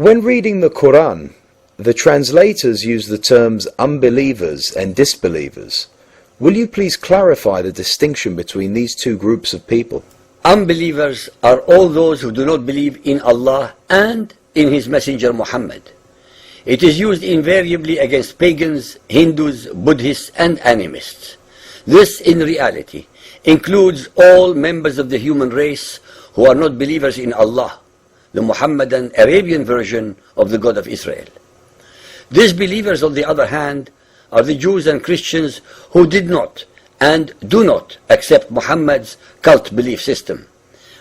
When reading the Quran, the translators use the terms unbelievers and disbelievers. Will you please clarify the distinction between these two groups of people? Unbelievers are all those who do not believe in Allah and in His Messenger Muhammad. It is used invariably against pagans, Hindus, Buddhists, and animists. This, in reality, includes all members of the human race who are not believers in Allah, the Muhammadan Arabian version of the God of Israel. Disbelievers, on the other hand, are the Jews and Christians who did not and do not accept Muhammad's cult belief system,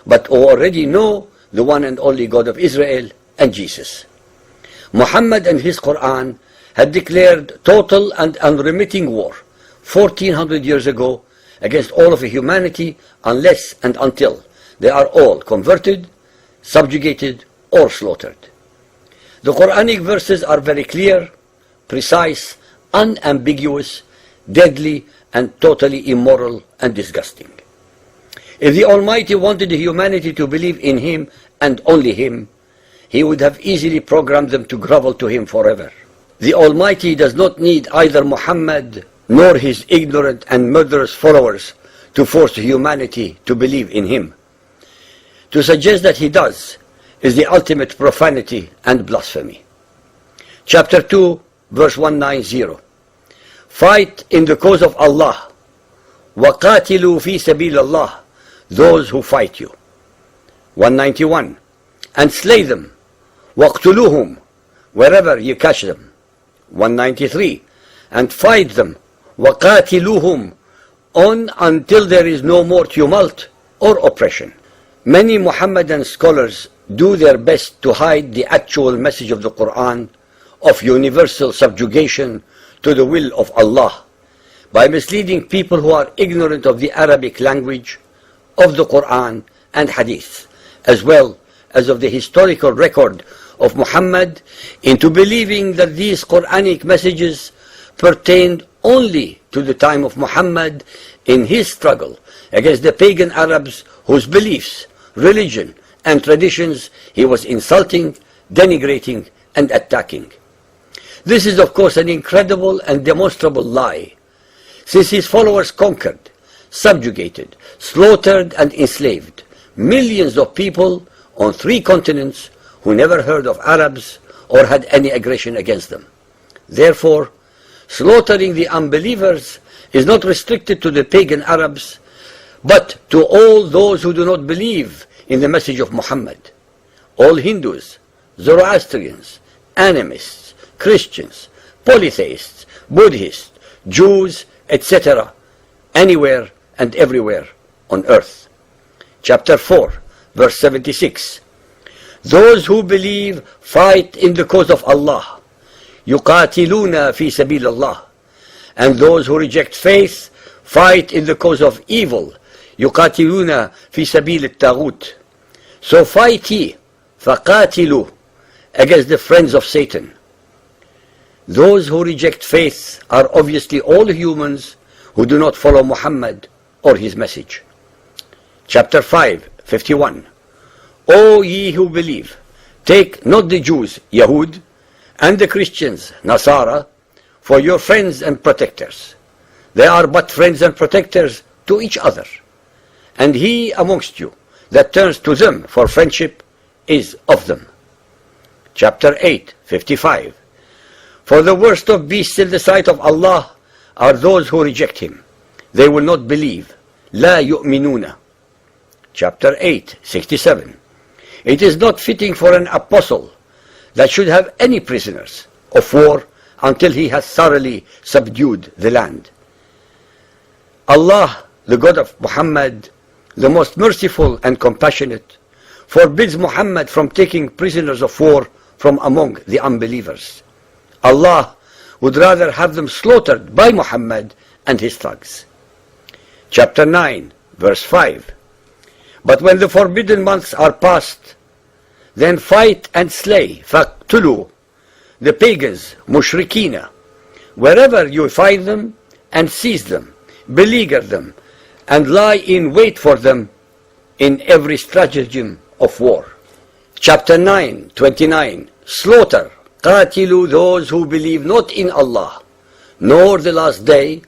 but who already know the one and only God of Israel and Jesus. Muhammad and his Quran had declared total and unremitting war 1400 years ago against all of humanity unless and until they are all converted, subjugated, or slaughtered. The Quranic verses are very clear, precise, unambiguous, deadly, and totally immoral and disgusting. If the Almighty wanted humanity to believe in Him and only Him, He would have easily programmed them to grovel to Him forever. The Almighty does not need either Muhammad nor his ignorant and murderous followers to force humanity to believe in Him. To suggest that He does is the ultimate profanity and blasphemy. Chapter 2, verse 190. Fight in the cause of Allah. وَقَاتِلُوا فِي سَبِيلِ اللَّهِ, those who fight you. 191. And slay them. وَاقْتُلُوهُمْ, wherever you catch them. 193. And fight them. وَقَاتِلُوهُمْ, on until there is no more tumult or oppression. Many Muhammadan scholars do their best to hide the actual message of the Quran of universal subjugation to the will of Allah by misleading people who are ignorant of the Arabic language, of the Quran and Hadiths, as well as of the historical record of Muhammad, into believing that these Quranic messages pertained only to the time of Muhammad in his struggle against the pagan Arabs whose beliefs, religion, and traditions he was insulting, denigrating, and attacking. This is, of course, an incredible and demonstrable lie, since his followers conquered, subjugated, slaughtered, and enslaved millions of people on 3 continents who never heard of Arabs or had any aggression against them. Therefore, slaughtering the unbelievers is not restricted to the pagan Arabs, but to all those who do not believe in the message of Muhammad. All Hindus, Zoroastrians, animists, Christians, polytheists, Buddhists, Jews, etc., anywhere and everywhere on earth. Chapter 4, verse 76. Those who believe fight in the cause of Allah. يُقَاتِلُونَ فِي سَبِيلِ اللَّهِ. And those who reject faith fight in the cause of evil. يُقَاتِلُونَ فِي سَبِيلِ الطَّاغُوتِ. So fight ye, فَقَاتِلُوا, against the friends of Satan. Those who reject faith are obviously all humans who do not follow Muhammad or his message. Chapter 5, 51. O ye who believe, take not the Jews, Yahud, and the Christians, Nasara, for your friends and protectors. They are but friends and protectors to each other. And he amongst you that turns to them for friendship is of them. Chapter 8, 55. For the worst of beasts in the sight of Allah are those who reject Him. They will not believe. لا يؤمنون. Chapter 8, 67. It is not fitting for an apostle that should have any prisoners of war until he has thoroughly subdued the land. Allah, the God of Muhammad, the most merciful and compassionate, forbids Muhammad from taking prisoners of war from among the unbelievers. Allah would rather have them slaughtered by Muhammad and his thugs. Chapter 9, verse 5. But when the forbidden months are past, then fight and slay, فَاقْتُلُوا, the pagans, mushrikina, wherever you find them, and seize them, beleaguer them, and lie in wait for them in every stratagem of war. Chapter 9, 29. slaughter, قاتلوا those who believe not in Allah, nor the last day,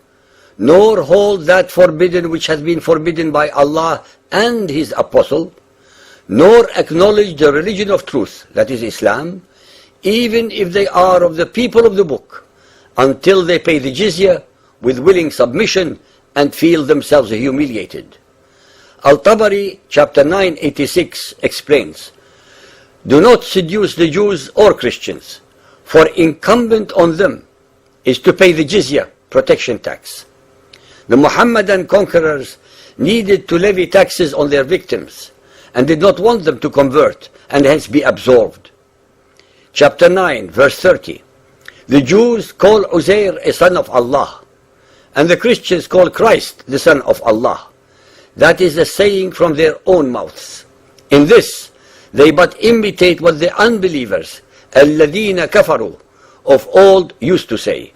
nor hold that forbidden which has been forbidden by Allah and His Apostle, nor acknowledge the religion of truth, that is Islam, even if they are of the people of the book, until they pay the jizya with willing submission and feel themselves humiliated. Al-Tabari, chapter 986, explains, do not seduce the Jews or Christians, for incumbent on them is to pay the jizya, protection tax. The Muhammadan conquerors needed to levy taxes on their victims and did not want them to convert and hence be absorbed. Chapter 9, verse 30. The Jews call Uzair a son of Allah, and the Christians call Christ the son of Allah. That is a saying from their own mouths. In this, they but imitate what the unbelievers, الَّذِينَ كَفَرُوا, of old used to say.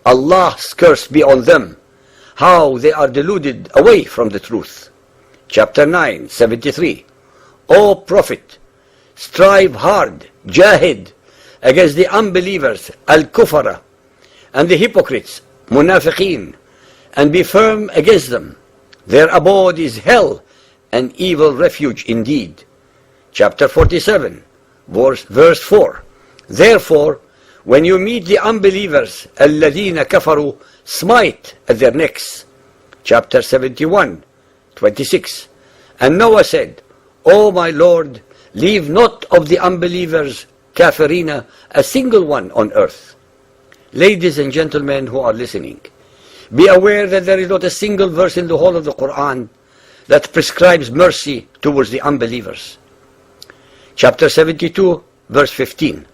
Allah's curse be on them, how they are deluded away from the truth. Chapter 9, 73. O Prophet, strive hard, jahid, against the unbelievers, al-kufara, and the hypocrites, munafiqeen, and be firm against them. Their abode is hell, an evil refuge indeed. Chapter 47, verse 4. Therefore, when you meet the unbelievers, الَّذِينَ كَفَرُوا, smite at their necks. Chapter 71, 26. And Noah said, O my Lord, leave not of the unbelievers, kafirina, a single one on earth. Ladies and gentlemen who are listening, be aware that there is not a single verse in the whole of the Quran that prescribes mercy towards the unbelievers. Chapter 72, verse 15.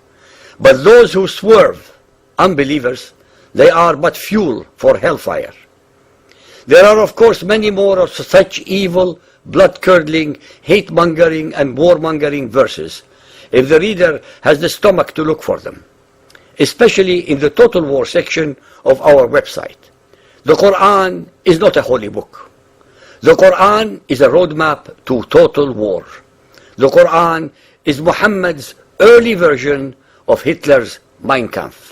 But those who swerve, unbelievers, they are but fuel for hellfire. There are of course many more of such evil, blood-curdling, hate-mongering and war-mongering verses, if the reader has the stomach to look for them, especially in the Total War section of our website. The Quran is not a holy book. The Quran is a roadmap to total war. The Quran is Muhammad's early version of Hitler's Mein Kampf.